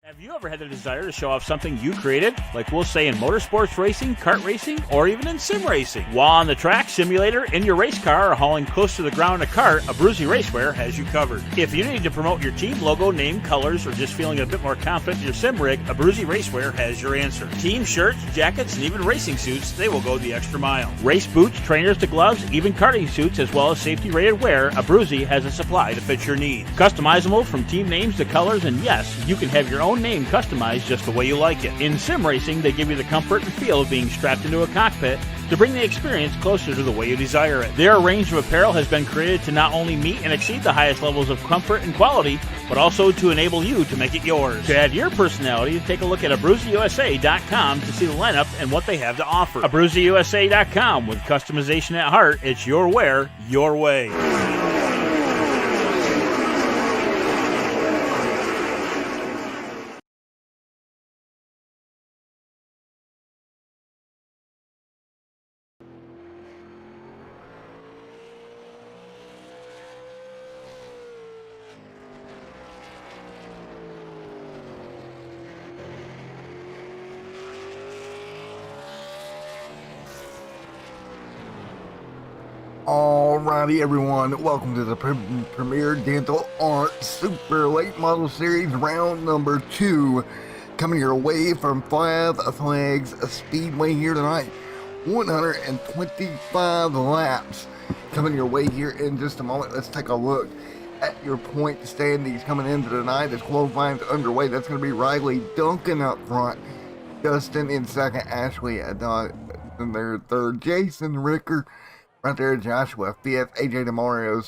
Have you ever had the desire to show off something you created? Like we'll say in motorsports racing, kart racing, or even in sim racing. While on the track, simulator, in your race car, or hauling close to the ground in a cart, Abruzzi Racewear has you covered. If you need to promote your team logo, name, colors, or just feeling a bit more confident in your sim rig, Abruzzi Racewear has your answer. Team shirts, jackets, and even racing suits, they will go the extra mile. Race boots, trainers to gloves, even karting suits, as well as safety-rated wear, Abruzzi has a supply to fit your needs. Customizable from team names to colors, and yes, you can have your own name customized just the way you like it. In sim racing, they give you the comfort and feel of being strapped into a cockpit to bring the experience closer to the way you desire it. Their range of apparel has been created to not only meet and exceed the highest levels of comfort and quality, but also to enable you to make it yours. To add your personality, take a look at AbruzziUSA.com to see the lineup and what they have to offer. AbruzziUSA.com, with customization at heart, it's your wear, your way. Alrighty everyone, welcome to the Premier Dental Art Super Late Model Series round number 2, coming your way from Five Flags Speedway here tonight. 125 laps coming your way here in just a moment. Let's take a look at your point standings coming into tonight as qualifying's underway. That's going to be Riley Duncan up front, Dustin in second, Ashley in their third, Jason Ricker right there, Joshua fifth, AJ DeMarzio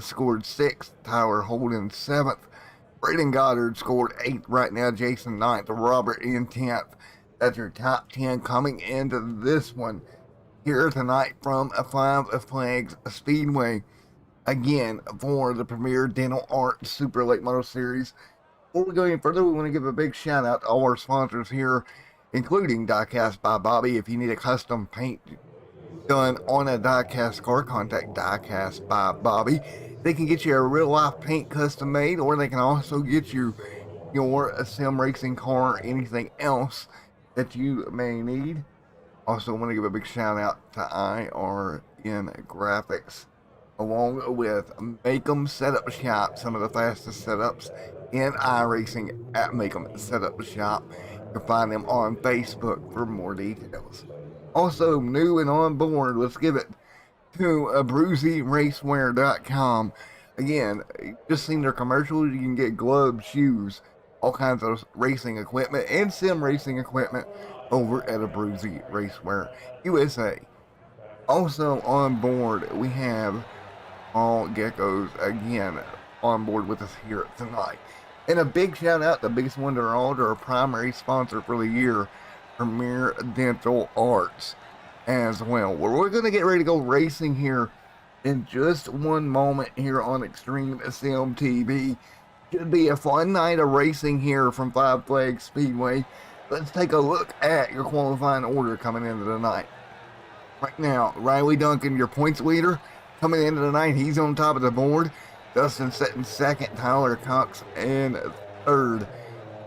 scored sixth, Tyler Holden seventh, Braden Goddard scored eighth right now, Jason ninth, Robert in 10th. That's your top 10 coming into this one here tonight from Five Flags Speedway. Again, for the Premier Dental Art Super Late Model Series. Before we go any further, we want to give a big shout out to all our sponsors here, including Diecast by Bobby. If you need a custom paint done on a diecast car, contact Diecast by Bobby. They can get you a real life paint custom made, or they can also get you your sim racing car, anything else that you may need. Also want to give a big shout out to IRN Graphics, along with Make 'em Setup Shop, some of the fastest setups in iRacing at Make 'em Setup Shop. You can find them on Facebook for more details. Also, new and on board, let's give it to AbruzziRacewear.com. Again, just seen their commercials. You can get gloves, shoes, all kinds of racing equipment and sim racing equipment over at Abruzzi Racewear USA. Also on board, we have all Geckos again on board with us here tonight. And a big shout out, the biggest one to all, to our primary sponsor for the year, Premier Dental Arts as well. We're going to get ready to go racing here in just one moment here on Extreme Sim TV. Should be a fun night of racing here from Five Flags Speedway. Let's take a look at your qualifying order coming into the night. Right now, Riley Duncan, your points leader, coming into the night. He's on top of the board. Dustin sitting second, Tyler Cox in third,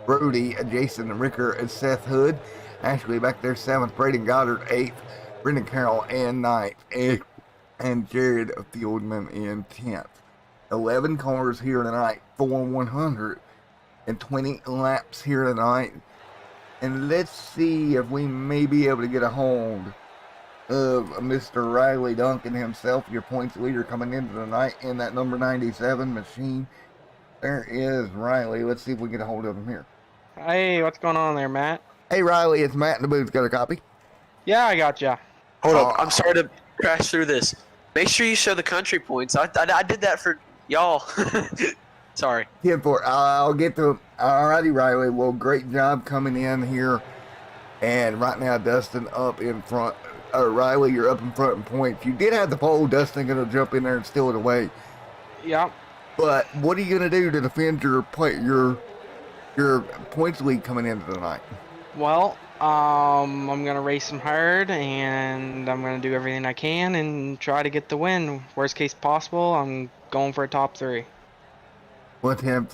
Brody, Jason Ricker, and Seth Hood. Ashley back there seventh, Braden Goddard eighth, Brendan Carroll in ninth, and Jared Fieldman in 10th. 11 cars here tonight for 120 laps here tonight. And let's see if we may be able to get a hold of Mr. Riley Duncan himself, your points leader coming into the night in that number 97 machine. There is Riley. Let's see if we can get a hold of him here. Hey, what's going on there, Matt? Hey, Riley, it's Matt in the booth. Got a copy? Yeah, I got ya. Hold up, I'm sorry to crash through this. Make sure you show the country points. I did that for y'all. Sorry. 10-4. I'll get to him. Alrighty, Riley. Well, great job coming in here. And right now, Dustin up in front. Riley, you're up in front in points. You did have the pole. Dustin going to jump in there and steal it away. Yep. But what are you going to do to defend your points lead coming into the night? Well, I'm going to race them hard, and I'm going to do everything I can and try to get the win. Worst case possible, I'm going for a top 3. Well, Tim,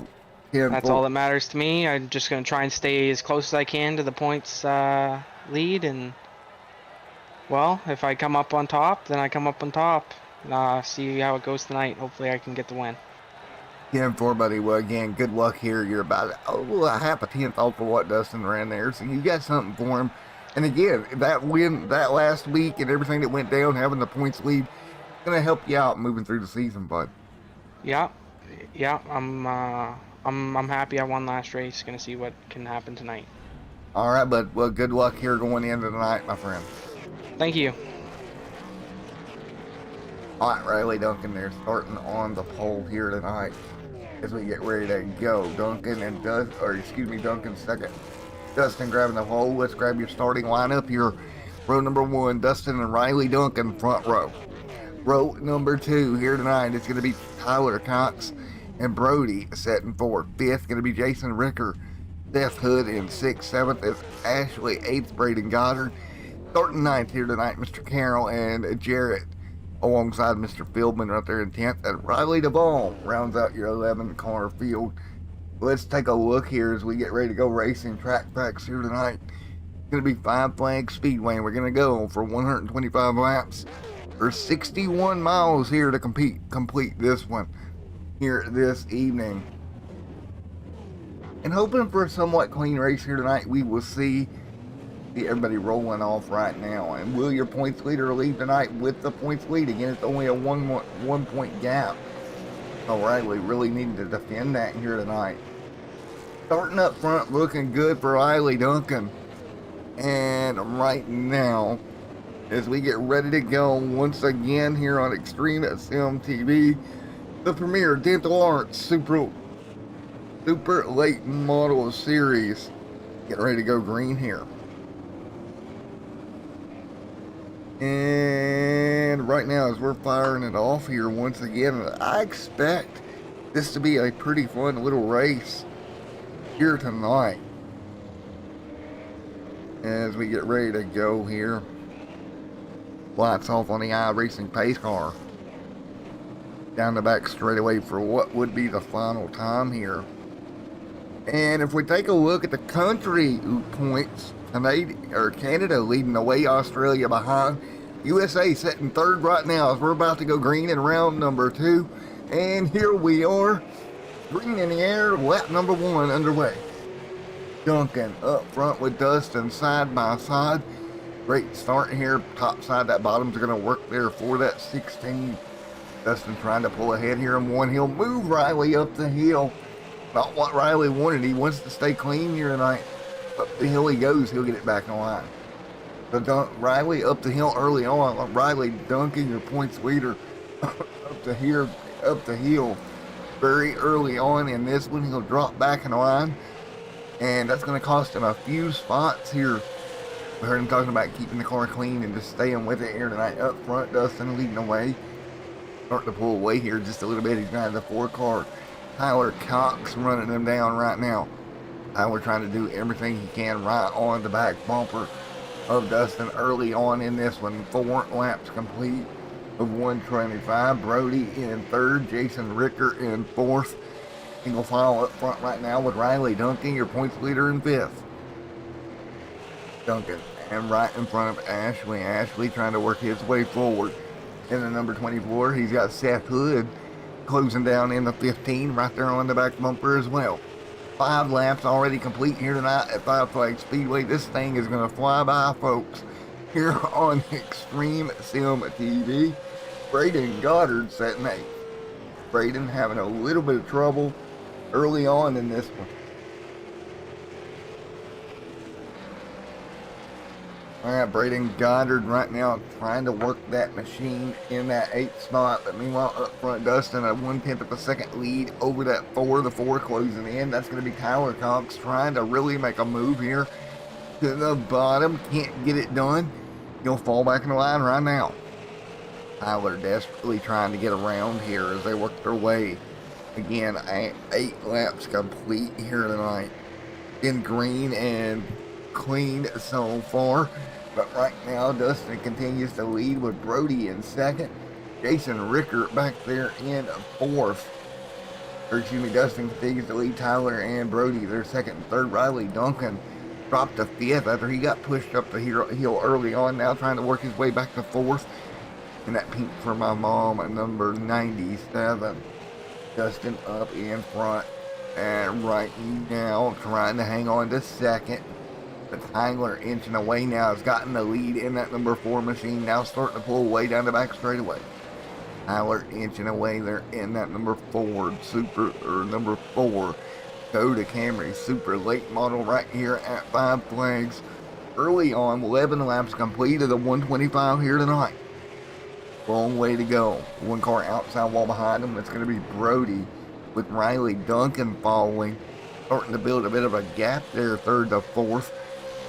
That's all that matters to me. I'm just going to try and stay as close as I can to the points lead. And, well, if I come up on top, then I come up on top. See how it goes tonight. Hopefully I can get the win. 10-4, buddy. Well, again, good luck here. You're about a half a tenth off of what Dustin ran there, so you got something for him. And again, that win that last week and everything that went down, having the points lead, going to help you out moving through the season, bud. Yeah, I'm happy I won last race. Going to see what can happen tonight. All right, bud. Well, good luck here going into tonight, my friend. Thank you. All right, Riley Duncan there starting on the pole here tonight as we get ready to go. Duncan second. Dustin grabbing the pole. Let's grab your starting lineup here. Row number 1, Dustin and Riley Duncan, front row. Row number 2 here tonight is going to be Tyler Cox and Brody setting 4th. 5th going to be Jason Ricker. Seth Hood in 6th. 7th is Ashley. 8th, Braden Goddard. Starting 9th here tonight, Mr. Carroll and Jarrett, alongside Mr. Fieldman right there in 10th. And Riley Duvall rounds out your 11-car field. Let's take a look here as we get ready to go racing track tracks here tonight. It's going to be Five Flags Speedway, and we're going to go for 125 laps for 61 miles here to complete this one here this evening. And hoping for a somewhat clean race here tonight. We will see everybody rolling off right now. And will your points leader lead tonight with the points lead? Again, it's only a one point gap. All right, we really need to defend that here tonight. Starting up front, looking good for Riley Duncan. And right now, as we get ready to go once again here on Extreme Sim TV, the premier dental arts super late model series. Getting ready to go green here. And right now, as we're firing it off here once again, I expect this to be a pretty fun little race here tonight as we get ready to go here. Lights off on the iRacing pace car down the back straightaway for what would be the final time here. And if we take a look at the country points, Canada leading the way, Australia behind, USA sitting 3rd right now as we're about to go green in round number 2. And here we are, green in the air, lap number 1 underway. Duncan up front with Dustin side by side. Great start here, top side, that bottom's going to work there for that 16. Dustin trying to pull ahead here in one. He'll move Riley up the hill. Not what Riley wanted. He wants to stay clean here tonight. Up the hill he goes, he'll get it back on line. So Riley up the hill early on. Riley Duncan, your points leader, up the hill very early on in this one. He'll drop back in line, and that's going to cost him a few spots here. We heard him talking about keeping the car clean and just staying with it here tonight. Up front, Dustin leading the way. Starting to pull away here just a little bit. He's got the 4-car. Tyler Cox running him down right now. Tyler trying to do everything he can right on the back bumper of Dustin early on in this one. 4 laps complete of 125. Brody in 3rd. Jason Ricker in 4th. Single file up front right now with Riley Duncan, your points leader, in 5th. Duncan and right in front of Ashley. Ashley trying to work his way forward. In the number 24, he's got Seth Hood closing down in the 15 right there on the back bumper as well. 5 laps already complete here tonight at Five Flags Speedway. This thing is going to fly by, folks, here on Extreme Sim TV. Braden Goddard setting 8th. Braden having a little bit of trouble early on in this one. Alright, Braden Goddard right now trying to work that machine in that 8th spot. But meanwhile, up front, Dustin a 1/10 of a second lead over that 4. The 4 closing in. That's going to be Tyler Cox trying to really make a move here to the bottom. Can't get it done. He'll fall back in the line right now. Tyler desperately trying to get around here as they work their way. Again, 8 laps complete here tonight. In green and clean so far. But right now, Dustin continues to lead with Brody in 2nd. Jason Ricker back there in 4th. Dustin continues to lead Tyler and Brody. Their second and third. Riley Duncan dropped to fifth after he got pushed up the hill early on. Now trying to work his way back to fourth. And that pink for my mom at number 97. Dustin up in front. And right now trying to hang on to second. But Tyler inching away now has gotten the lead in that number 4 machine. Now starting to pull away down the back straightaway. Tyler inching away there in that number 4 number 4 Toyota Camry super late model right here at 5 Flags. Early on, 11 laps completed the 125 here tonight. Long way to go. One car outside wall behind him. It's going to be Brody with Riley Duncan following. Starting to build a bit of a gap there, third to fourth.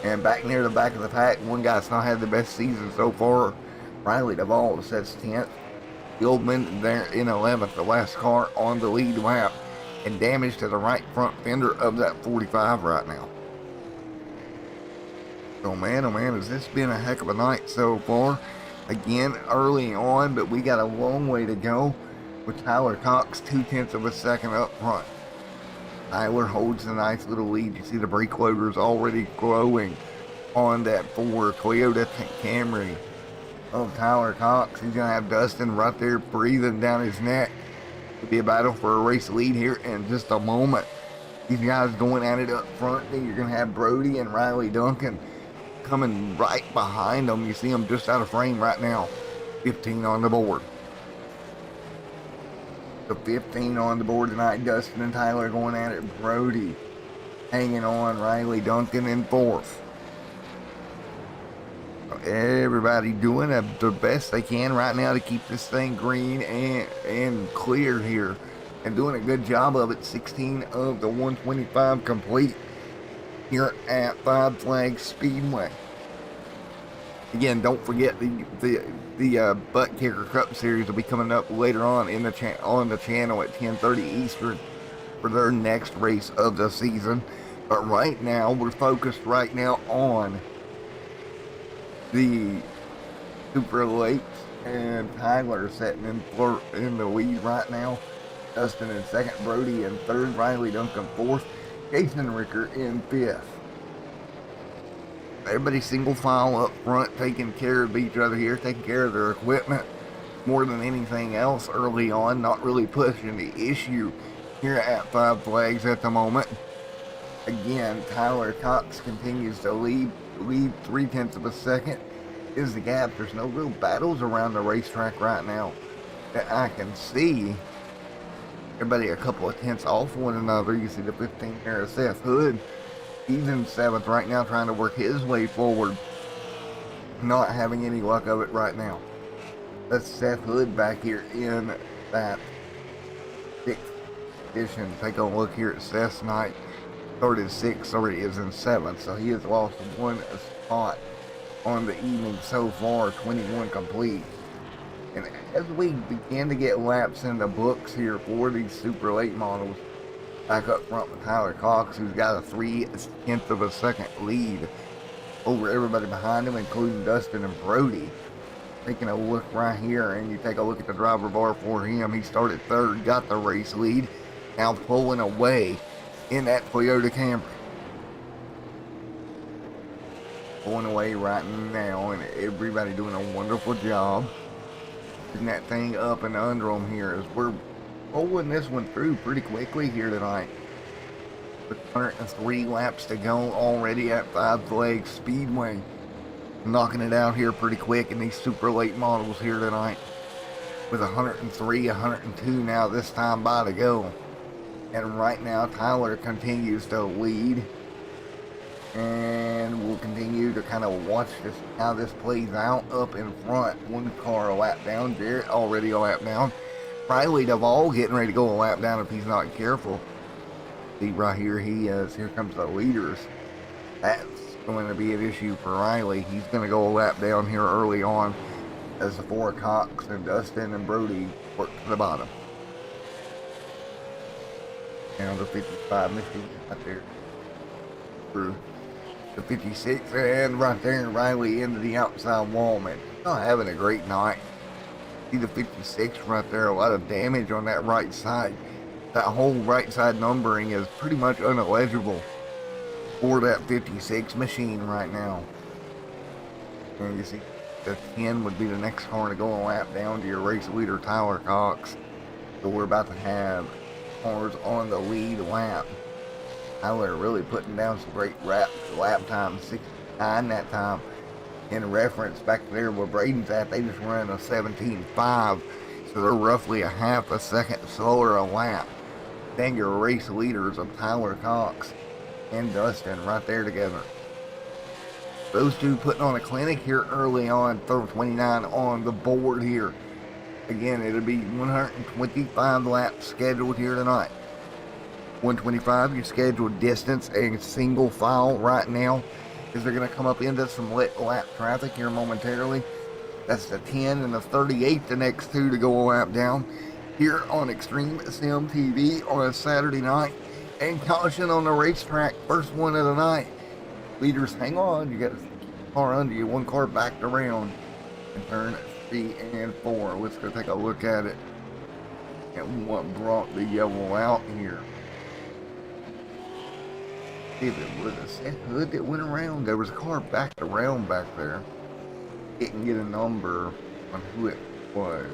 And back near the back of the pack, one guy's not had the best season so far. Riley Duvall sets 10th. Gilman there in 11th, the last car on the lead lap. And damage to the right front fender of that 45 right now. So man, oh man, has this been a heck of a night so far. Again, early on, but we got a long way to go with Tyler Cox 0.2 of a second up front. Tyler holds a nice little lead. You see the brake loaders already glowing on that 4 Toyota Camry of Tyler Cox. He's going to have Dustin right there breathing down his neck. It'll be a battle for a race lead here in just a moment. These guys going at it up front. Then you're going to have Brody and Riley Duncan coming right behind them. You see them just out of frame right now. 15 on the board. So 15 on the board tonight. Dustin and Tyler going at it. Brody hanging on. Riley Duncan in fourth. Everybody doing the best they can right now to keep this thing green and clear here. And doing a good job of it. 16 of the 125 complete here at 5 Flags Speedway. Again, don't forget the Butt Kicker Cup Series will be coming up later on in the channel at 10:30 Eastern for their next race of the season. But right now, we're focused right now on the Super Lakes, and Tyler sitting in the lead right now. Dustin in second, Brody in third, Riley Duncan fourth, Jason Ricker in fifth. Everybody single file up front, taking care of each other here, taking care of their equipment more than anything else early on, not really pushing the issue here at 5 Flags at the moment. Again, Tyler Cox continues to lead 0.3 of a second is the gap. There's no real battles around the racetrack right now that I can see. Everybody a couple of tenths off one another. You see the 15 there of Seth Hood. He's in 7th right now, trying to work his way forward. Not having any luck of it right now. That's Seth Hood back here in that 6th position. Take a look here at Seth's night. Started 6th, already is in 7th, so he has lost one spot on the evening so far. 21 complete. And as we begin to get laps in the books here for these super late models, back up front with Tyler Cox, who's got a 0.3 of a second lead over everybody behind him, including Dustin and Brody. Taking a look right here, and you take a look at the driver bar for him. He started 3rd, got the race lead, now pulling away in that Toyota Camry. Pulling away right now, and everybody doing a wonderful job getting that thing up and under them here as we're rolling this one through pretty quickly here tonight. With 103 laps to go already at 5 Flags Speedway. Knocking it out here pretty quick in these super late models here tonight. With 103, 102 now this time by to go. And right now Tyler continues to lead. And we'll continue to kind of watch this, how this plays out up in front. One car a lap down. Jarrett already a lap down. Riley Duvall getting ready to go a lap down if he's not careful. See right here he is. Here comes the leaders. That's going to be an issue for Riley. He's going to go a lap down here early on as the 4 Cox and Dustin and Brody work to the bottom. Now the 55 machine right there. Through the 56 and right there Riley into the outside wall, man. Not having a great night. See the 56 right there, a lot of damage on that right side. that whole right side numbering is pretty much unillegible for that 56 machine right now. And you see the 10 would be the next car to go a lap down to your race leader Tyler Cox. So we're about to have cars on the lead lap. Tyler really putting down some great lap time, 69 that time. In reference back there where Braden's at, they just ran a 17.5, so they're roughly a half a second slower a lap than your race leaders of Tyler Cox and Dustin right there together. Those two putting on a clinic here early on, 29 on the board here. Again, it'll be 125 laps scheduled here tonight. 125, your scheduled distance, a single file right now, is they're going to come up into some lit lap traffic here momentarily. That's the 10 and the 38, the next two to go a lap down here on Extreme Sim TV on a Saturday night. And caution on the racetrack, first one of the night. Leaders, hang on, you got a car under you, one car backed around and turn 3 and 4. Let's go take a look at it and what brought the yellow out here. If it was a set hood that went around, there was a car backed around back there. Didn't get a number on who it was.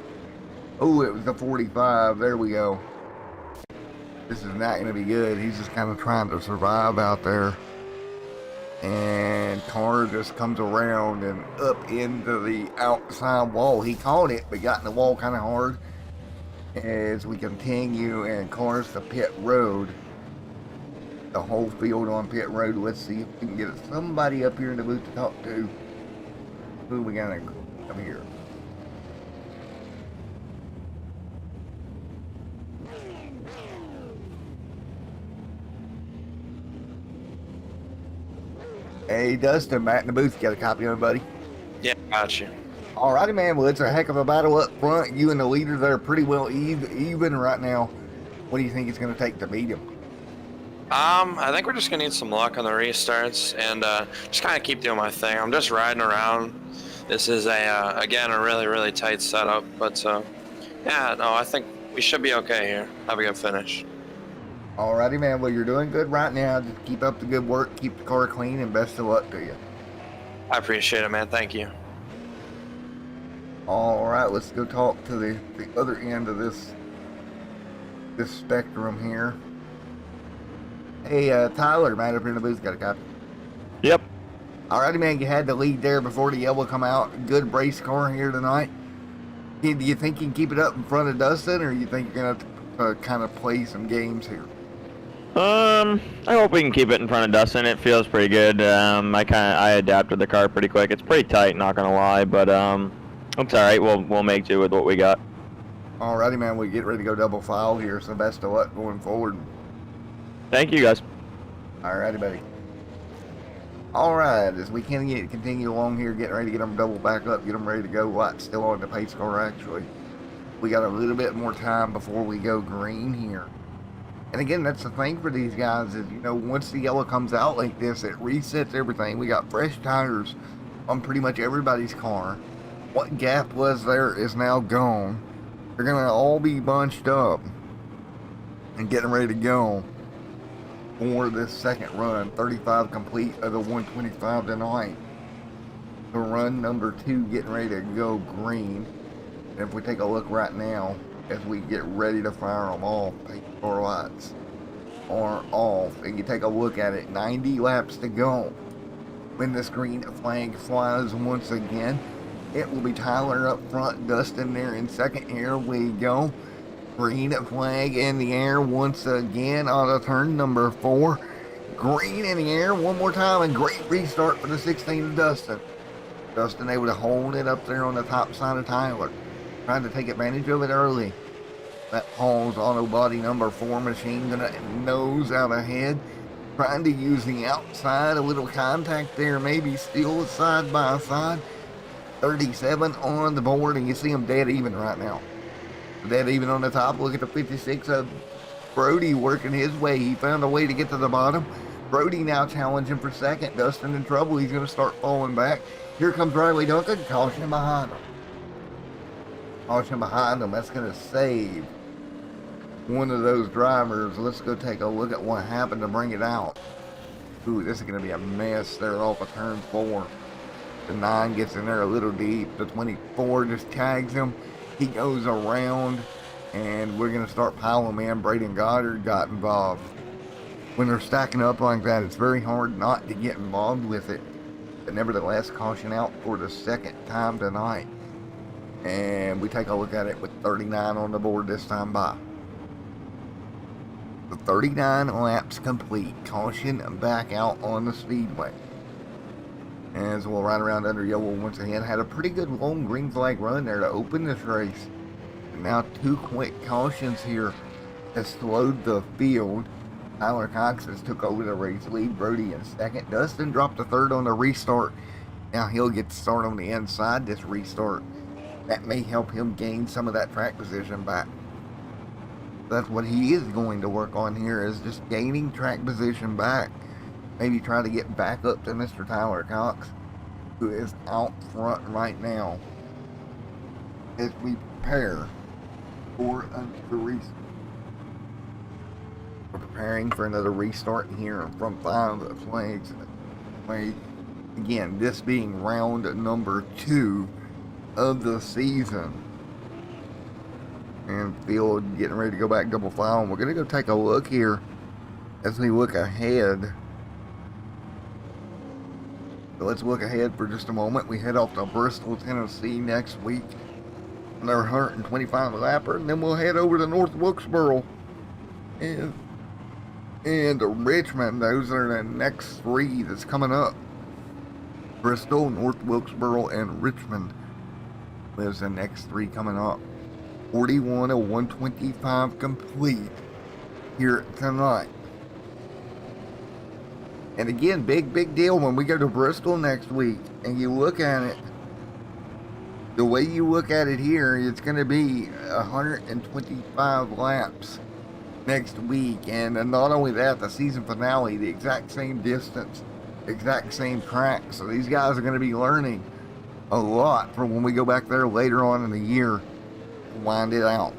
Oh, it was the 45. There we go. This is not going to be good. He's just kind of trying to survive out there. And car just comes around and up into the outside wall. He caught it, but got in the wall kind of hard. As we continue and cars to pit road. The whole field on pit road. Let's see if we can get somebody up here in the booth to talk to. Who we got up here? Hey Dustin, Matt in the booth. You got a copy of it, buddy? Yeah, got you. Alrighty, man. Well, it's a heck of a battle up front. You and the leaders are pretty well even right now. What do you think it's going to take to beat him? I think we're just gonna need some luck on the restarts and just kind of keep doing my thing. I'm just riding around. This is again a really tight setup, but yeah, no, I think we should be okay here. Have a good finish. Alrighty, man. Well, you're doing good right now. Just keep up the good work, keep the car clean, and best of luck to you. I appreciate it, man. Thank you. Alright, let's go talk to the other end of this spectrum here. Hey, Tyler, man, up here in the booth, got a copy. Yep. Alrighty, man, you had the lead there before the yellow come out. Good race car here tonight. Do you think you can keep it up in front of Dustin, or you think you're going to have to kind of play some games here? I hope we can keep it in front of Dustin. It feels pretty good. I adapted the car pretty quick. It's pretty tight, not gonna lie, but it's all right. We'll make do with what we got. Alrighty, man, we get ready to go double file here, so best of luck going forward. Thank you, guys. Alrighty, buddy. Alright, as we continue along here, getting ready to get them double back up, get them ready to go. White's still on the pace car, actually. We got a little bit more time before we go green here. And again, that's the thing for these guys is, you know, once the yellow comes out like this, it resets everything. We got fresh tires on pretty much everybody's car. What gap was there is now gone. They're going to all be bunched up and getting ready to go for this second run. 35 complete of the 125 tonight. The run number 2 getting ready to go green. And if we take a look right now, as we get ready to fire them off, pace car lights are off. And you take a look at it, 90 laps to go. When this green flag flies once again, it will be Tyler up front, Dustin there in second. Here we go. Green flag in the air once again on the turn number 4. Green in the air one more time, and great restart for the 16 of Dustin. Dustin able to hold it up there on the top side of Tyler. Trying to take advantage of it early. That Paul's auto body number 4 machine gonna nose out ahead. Trying to use the outside, a little contact there, maybe still side by side. 37 on the board, and you see them dead even right now. Dead even on the top. Look at the 56 of Brody working his way. He found a way to get to the bottom. Brody now challenging for second. Dustin in trouble. He's going to start falling back. Here comes Riley Duncan. Caution behind him. Caution behind him. That's going to save one of those drivers. Let's go take a look at what happened to bring it out. Ooh, this is going to be a mess there off of turn 4. The 9 gets in there a little deep. The 24 just tags him. He goes around, and we're going to start piling in. Braden Goddard got involved. When they're stacking up like that, it's very hard not to get involved with it. But nevertheless, caution out for the second time tonight. And we take a look at it with 39 on the board this time by. The 39 laps complete. Caution back out on the Speedway. As we'll ride around under yellow once again. Had a pretty good long green flag run there to open this race. And now 2 quick cautions here has slowed the field. Tyler Cox has took over the race lead. Brody in second. Dustin dropped to third on the restart. Now he'll get to start on the inside this restart. That may help him gain some of that track position back. That's what he is going to work on here, is just gaining track position back. Maybe try to get back up to Mr. Tyler Cox, who is out front right now, as we prepare for the restart. We're preparing for another restart here from 5 flags. Again, this being round number 2 of the season. And field getting ready to go back double file. And we're going to go take a look here as we look ahead. So let's look ahead for just a moment. We head off to Bristol, Tennessee next week. Another 125 lapper, and then we'll head over to North Wilkesboro and Richmond. Those are the next 3 that's coming up. Bristol, North Wilkesboro, and Richmond. There's the next 3 coming up. 41 of 125 complete here tonight. And again, big deal when we go to Bristol next week and you look at it, the way you look at it here, it's going to be 125 laps next week. And not only that, the season finale, the exact same distance, exact same track. So these guys are going to be learning a lot for when we go back there later on in the year to wind it out.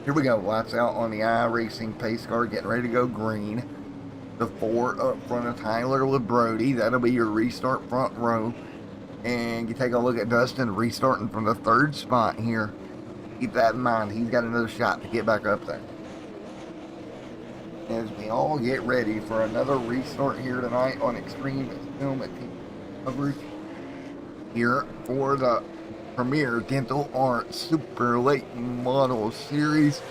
Here we go, lights out on the iRacing pace car, getting ready to go green. The 4 up front of Tyler with Brody. That'll be your restart front row. And you take a look at Dustin restarting from the 3rd spot here. Keep that in mind. He's got another shot to get back up there. As we all get ready for another restart here tonight on Extreme Film coverage here for the Premier Dental Art Super Late Model Series.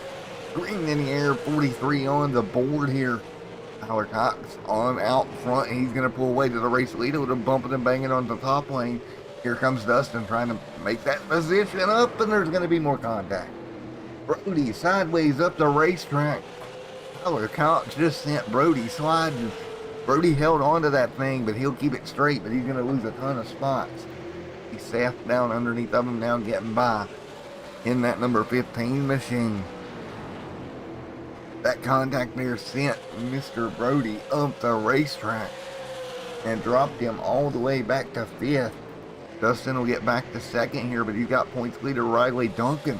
Green in the air, 43 on the board here. Tyler Cox on out front. He's going to pull away to the race leader with him bumping and banging on the top lane. Here comes Dustin trying to make that position up, and there's going to be more contact. Brody sideways up the racetrack. Tyler Cox just sent Brody sliding. Brody held on to that thing, but he'll keep it straight, but he's going to lose a ton of spots. He's safe down underneath of him now, getting by in that number 15 machine. That contact there sent Mr. Brody up the racetrack and dropped him all the way back to 5th. Dustin will get back to 2nd here, but he's got points leader Riley Duncan,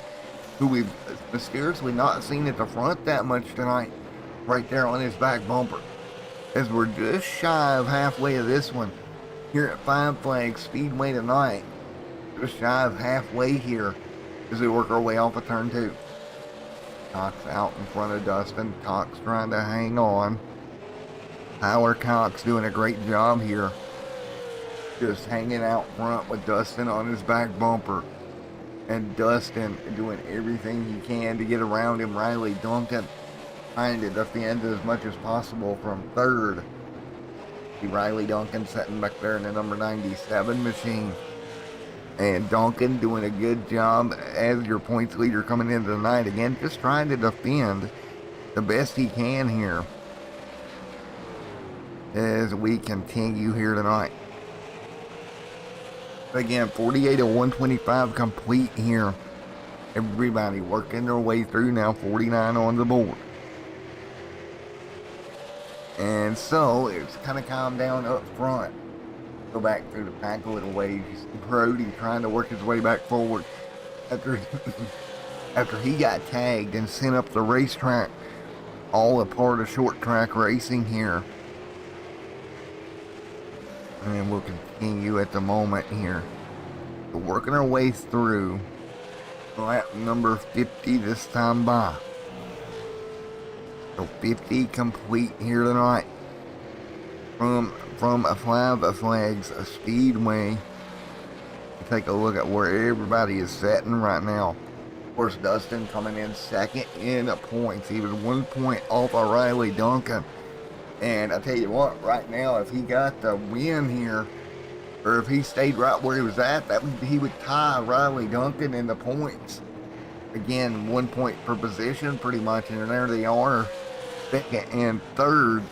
who we've mysteriously not seen at the front that much tonight, right there on his back bumper. As we're just shy of halfway of this one here at 5 Flags Speedway tonight. Just shy of halfway here as we work our way off of turn 2. Cox out in front of Dustin. Cox trying to hang on. Tyler Cox doing a great job here. Just hanging out front with Dustin on his back bumper. And Dustin doing everything he can to get around him. Riley Duncan trying to defend as much as possible from 3rd. Riley Duncan sitting back there in the number 97 machine. And Duncan doing a good job as your points leader coming into tonight. Again, just trying to defend the best he can here as we continue here tonight. Again, 48 of 125 complete here. Everybody working their way through now, 49 on the board. And so it's kind of calmed down up front. Go back through the pack a little ways. Brody trying to work his way back forward after after he got tagged and sent up the racetrack, all a part of short track racing here. And we'll continue at the moment here. We're working our way through lap number 50 this time by. So 50 complete here tonight. From a flags, a Speedway. Take a look at where everybody is sitting right now. Of course, Dustin coming in second in points. He was 1 point off of Riley Duncan. And I tell you what, right now, if he got the win here, or if he stayed right where he was at, he would tie Riley Duncan in the points. Again, 1 point per position, pretty much, and there they are, second and third.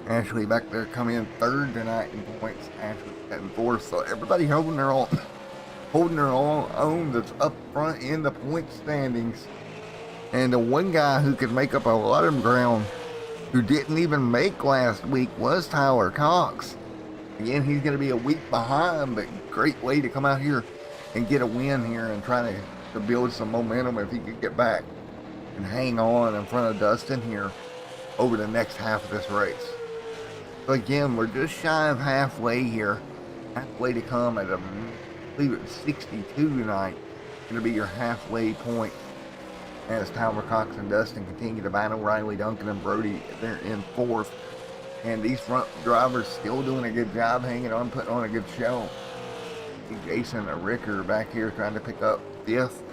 Ashley back there coming in third tonight in points. Ashley in fourth, so everybody holding their own that's up front in the point standings. And the one guy who could make up a lot of ground, who didn't even make last week, was Tyler Cox. Again, he's going to be a week behind, but great way to come out here and get a win here and try to build some momentum if he could get back and hang on in front of Dustin here over the next half of this race. So again, we're just shy of halfway here. Halfway to come at I believe it's 62 tonight. Going to be your halfway point as Tyler Cox and Dustin continue to battle. Riley Duncan and Brody, they're in fourth. And these front drivers still doing a good job hanging on, putting on a good show. Jason Ricker back here trying to pick up fifth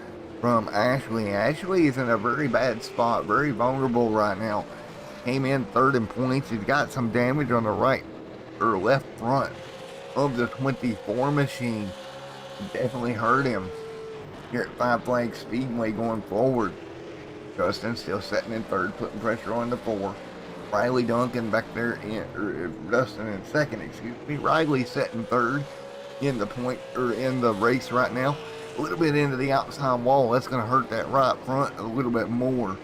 from Ashley. Ashley is in a very bad spot, very vulnerable right now. Came in third in points. He's got some damage on the right or left front of the 24 machine. Definitely hurt him here at Five Flags Speedway going forward. Dustin still sitting in third, putting pressure on the four. Riley Duncan back there Dustin in second, excuse me. Riley sitting third in the point or in the race right now. A little bit into the outside wall. That's going to hurt that right front a little bit more.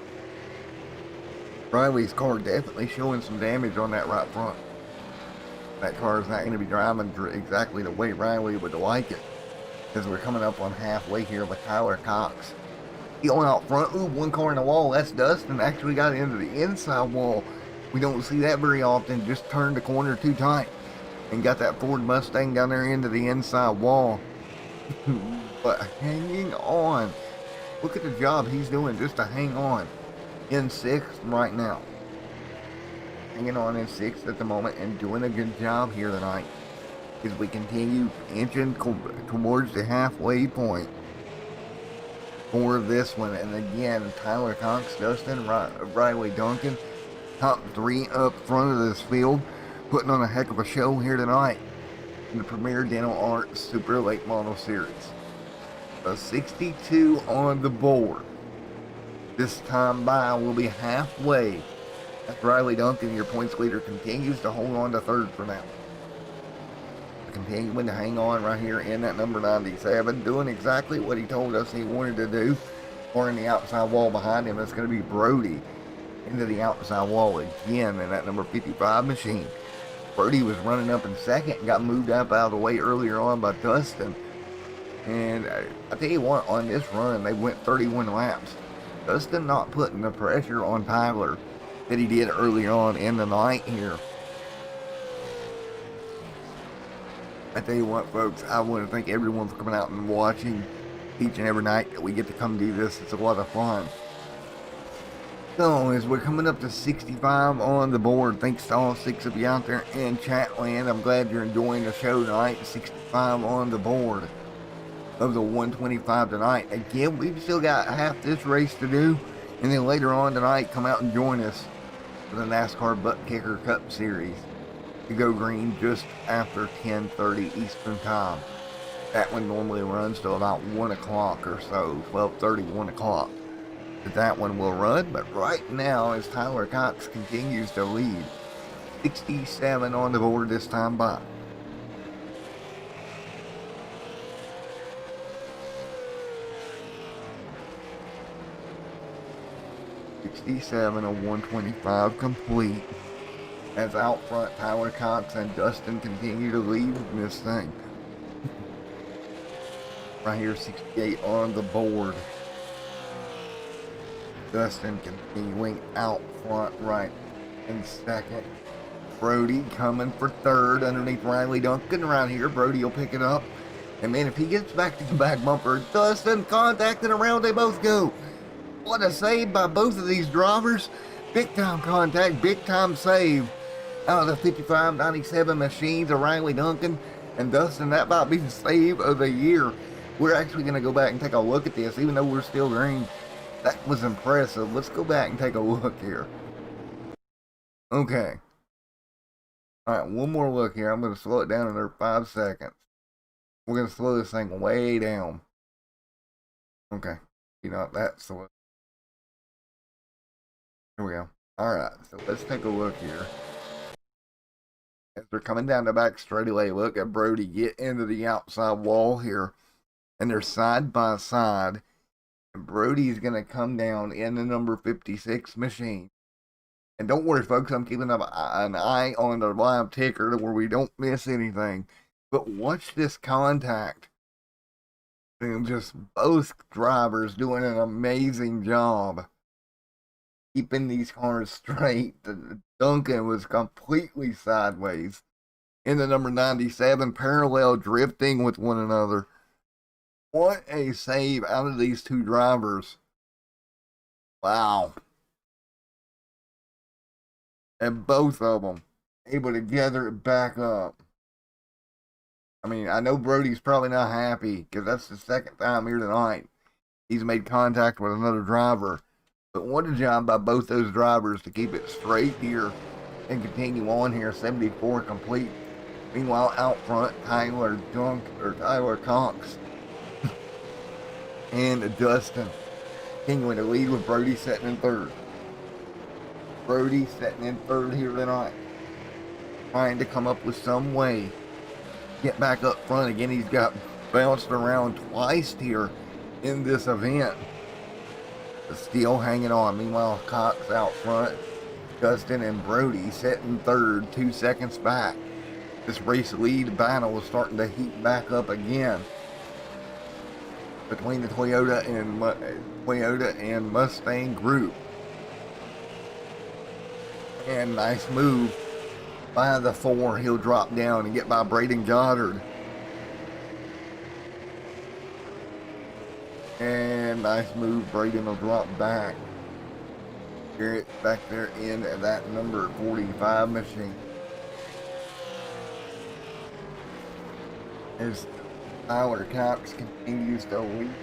Riley's car definitely showing some damage on that right front. That car is not going to be driving exactly the way Riley would like it, as we're coming up on halfway here with Tyler Cox. He on out front. Ooh, one car in the wall. That's Dustin. Actually got into the inside wall. We don't see that very often. Just turned the corner too tight and got that Ford Mustang down there into the inside wall. But hanging on. Look at the job he's doing just to hang on. In sixth right now. Hanging on in sixth at the moment and doing a good job here tonight as we continue inching towards the halfway point for this one. And again, Tyler Cox, Dustin, Riley Duncan, top three up front of this field, putting on a heck of a show here tonight in the Premier Dental Arts Super Late Model Series. A 62 on the board. This time by will be halfway as Riley Duncan, your points leader, continues to hold on to third for now. Continuing to hang on right here in that number 97, doing exactly what he told us he wanted to do. Or in the outside wall behind him, it's going to be Brody into the outside wall again in that number 55 machine. Brody was running up in second and got moved up out of the way earlier on by Dustin. And I tell you what, on this run, they went 31 laps. Dustin not putting the pressure on Tyler that he did earlier on in the night here. I tell you what, folks, I want to thank everyone for coming out and watching each and every night that we get to come do this. It's a lot of fun. So, as we're coming up to 65 on the board, thanks to all 6 of you out there in chat land. I'm glad you're enjoying the show tonight. 65 on the board of the 125 tonight. Again, we've still got half this race to do, and then later on tonight, come out and join us for the NASCAR Butt Kicker Cup Series to go green just after 10:30 Eastern Time. That one normally runs till about 1 o'clock or so, 12:30, 1 o'clock. That one will run, but right now, as Tyler Cox continues to lead, 67 on the board this time by. '67 of 125 complete. As out front, Tyler Cox and Dustin continue to lead in this thing. Right here, 68 on the board. Dustin continuing out front right in second. Brody coming for third underneath Riley Duncan right here. Brody will pick it up. And man, if he gets back to the back bumper, Dustin contacting around, they both go. What a save by both of these drivers. Big time contact, big time save. Out of the 55-97 machines of Riley Duncan and Dustin, that might be the save of the year. We're actually going to go back and take a look at this, even though we're still green. That was impressive. Let's go back and take a look here. Okay. All right, one more look here. I'm going to slow it down another 5 seconds. We're going to slow this thing way down. Okay. You know, that's slow. Here we go. All right, so let's take a look here. As they're coming down the back straightaway, look at Brody get into the outside wall here. And they're side by side. And Brody's going to come down in the number 56 machine. And don't worry, folks, I'm keeping an eye on the live ticker where we don't miss anything. But watch this contact. And just both drivers doing an amazing job keeping these cars straight. Duncan was completely sideways in the number 97, parallel drifting with one another. What a save out of these two drivers. Wow. And both of them able to gather it back up. I mean, I know Brody's probably not happy because that's the second time here tonight he's made contact with another driver. But what a job by both those drivers to keep it straight here and continue on here. 74 complete. Meanwhile, out front, Tyler Cox and Dustin continuing to lead with Brody sitting in third. Brody sitting in third here tonight, trying to come up with some way get back up front. Again, he's got bounced around twice here in this event. Still hanging on. Meanwhile, Cox out front. Dustin and Brody sitting third, 2 seconds back. This race lead battle is starting to heat back up again between the Toyota and Mustang group. And nice move by the 4. He'll drop down and get by Braden Goddard. And nice move. Braden will drop back. Garrett back there in that number 45 machine. As Tyler Cox continues to lead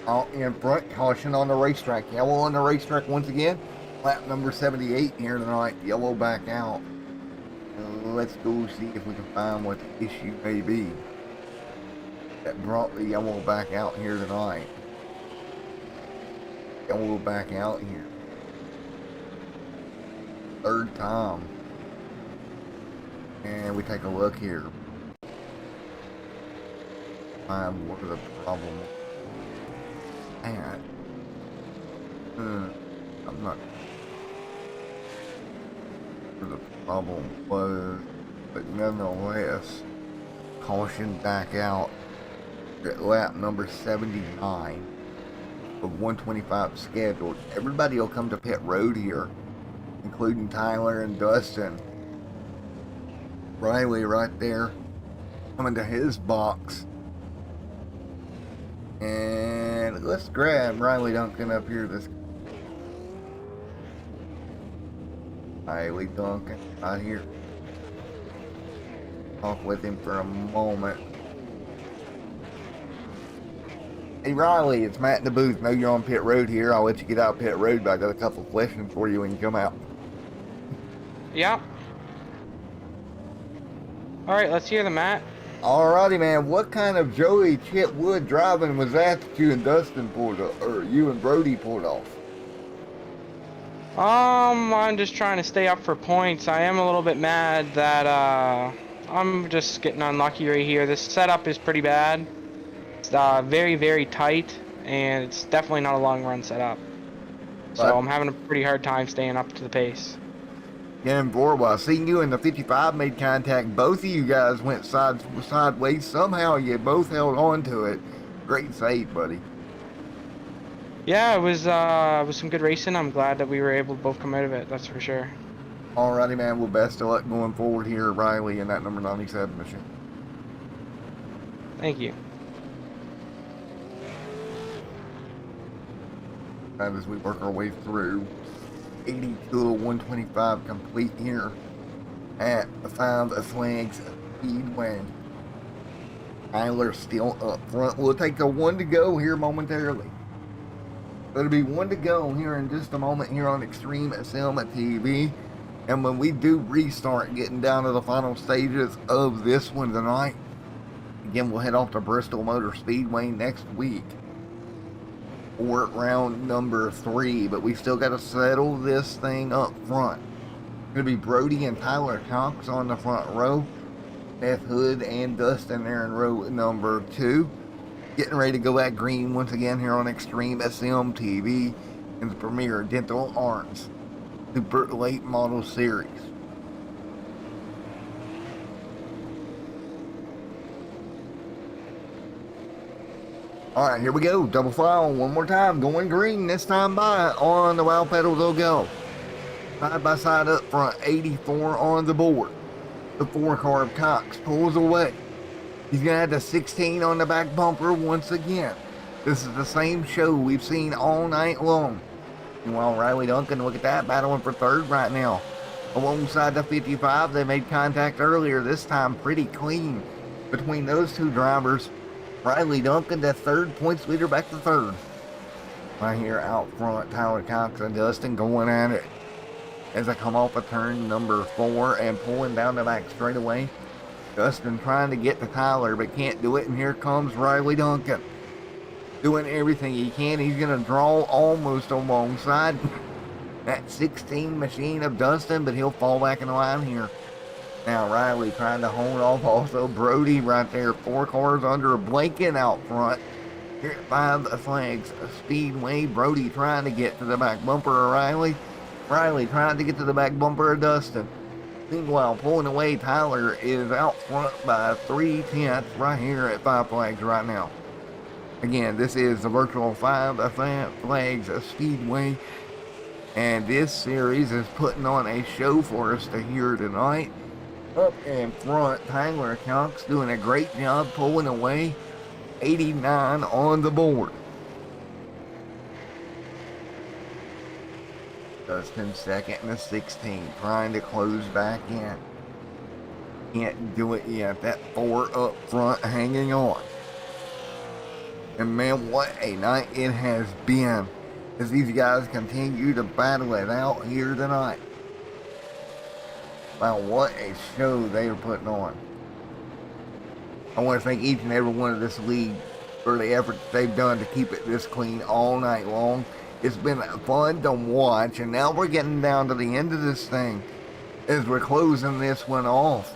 out in front. Caution on the racetrack. Yellow on the racetrack once again. Lap number 78 here tonight. Yellow back out. Let's go see if we can find what the issue may be that brought the yellow back out here tonight. Yellow back out here. Third time. And we take a look here. Find what are the problems. And I'm not sure the problem was, but nonetheless, caution back out at lap number 79 of 125 scheduled. Everybody will come to pit road here, including Tyler and Dustin. Riley right there coming to his box. And let's grab Riley Duncan up here. This Riley Duncan right here. Talk with him for a moment. Hey Riley, it's Matt in the booth. Know you're on pit road here. I'll let you get out pit road, but I got a couple of questions for you when you come out. Yeah. Alright, let's hear them, Matt. Alrighty, man. What kind of Joey Chip Wood driving was that you and Dustin pulled off, or you and Brody pulled off? I'm just trying to stay up for points. I am a little bit mad that I'm just getting unlucky right here. This setup is pretty bad. It's very, very tight, and it's definitely not a long run setup. So I'm having a pretty hard time staying up to the pace. Getting forward, I seen you in the 55 made contact. Both of you guys went sideways. Somehow you both held on to it. Great save, buddy. Yeah, it was some good racing. I'm glad that we were able to both come out of it. That's for sure. Alrighty, man. Well, best of luck going forward here, Riley, in that number 97 machine. Thank you. And as we work our way through 82 to 125 complete here at the Five Flags Speedway. Tyler still up front. We'll take the one to go here momentarily. It'll be one to go here in just a moment here on Extreme Sim TV. And when we do restart getting down to the final stages of this one tonight, again, we'll head off to Bristol Motor Speedway next week for round number 3. But we still got to settle this thing up front. It's going to be Brody and Tyler Cox on the front row. Beth Hood and Dustin there in row number 2. Getting ready to go at green once again here on Extreme Sim TV in the Premier Dental Arms Super Late Model Series. Alright, here we go. Double file one more time. Going green this time by. On the wow pedal they'll go. Side by side up front. 84 on the board. The 4-car Cox pulls away. He's going to have the 16 on the back bumper once again. This is the same show we've seen all night long. Meanwhile, Riley Duncan, look at that, battling for third right now. Alongside the 55, they made contact earlier, this time pretty clean between those two drivers. Riley Duncan, the third points leader, back to third. Right here out front, Tyler Cox and Dustin going at it as I come off of turn number 4 and pulling down the back straightaway. Dustin trying to get to Tyler but can't do it, and here comes Riley Duncan doing everything he can. He's going to draw almost alongside that 16 machine of Dustin, but he'll fall back in line here. Now Riley trying to hold off also Brody right there. 4 cars under a blanket out front here at Five Flags Speedway. Brody trying to get to the back bumper of Riley. Riley trying to get to the back bumper of Dustin. Meanwhile, pulling away, Tyler is out front by 3/10 right here at Five Flags right now. Again, this is the virtual Five Flags Speedway, and this series is putting on a show for us to hear tonight. Up in front, Tyler Cox doing a great job pulling away. 89 on the board. Dustin second and the 16, trying to close back in. Can't do it yet. That 4 up front hanging on. And man, what a night it has been as these guys continue to battle it out here tonight. Wow, what a show they are putting on. I want to thank each and every one of this league for the effort they've done to keep it this clean all night long. It's been fun to watch, and now we're getting down to the end of this thing as we're closing this one off.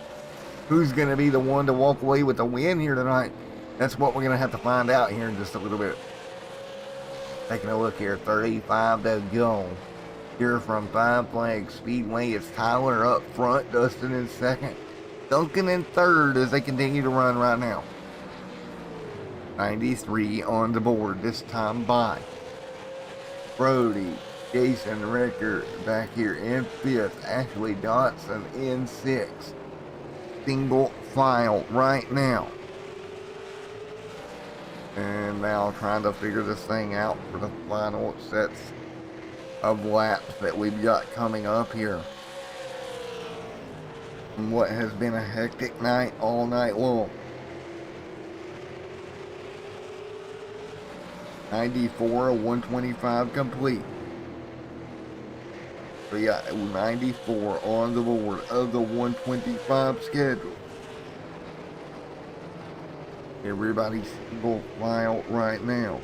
Who's going to be the one to walk away with the win here tonight? That's what we're going to have to find out here in just a little bit. Taking a look here, 35 to go. Here from Five Flags Speedway, it's Tyler up front, Dustin in second, Duncan in third as they continue to run right now. 93 on the board this time by. Brody, Jason Ricker back here in 5th, Ashley Dotson in 6th. Single file right now. And now trying to figure this thing out for the final sets of laps that we've got coming up here. And what has been a hectic night all night long. 94, 125 complete. We got 94 on the board of the 125 schedule. Everybody's single file right now.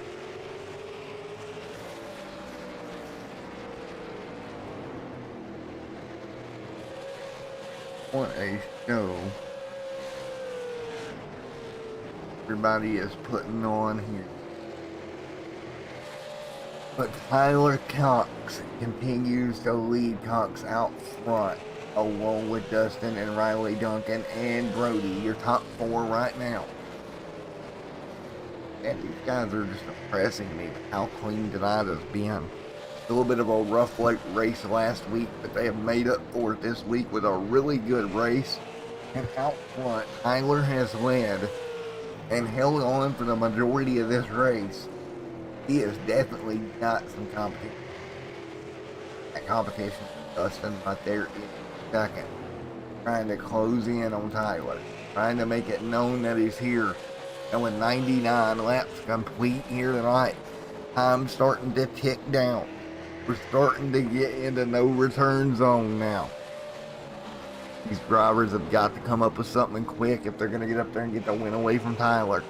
What a show everybody is putting on here. But Tyler Cox continues to lead Cox out front, along with Dustin and Riley Duncan and Brody, your top 4 right now. And these guys are just impressing me with how clean tonight has been. A little bit of a rough race last week, but they have made up for it this week with a really good race. And out front, Tyler has led and held on for the majority of this race. He has definitely got some competition. That competition, Dustin right there in second, trying to close in on Tyler, trying to make it known that he's here. And with 99 laps complete here tonight, time's starting to tick down. We're starting to get into no return zone now. These drivers have got to come up with something quick if they're going to get up there and get the win away from Tyler.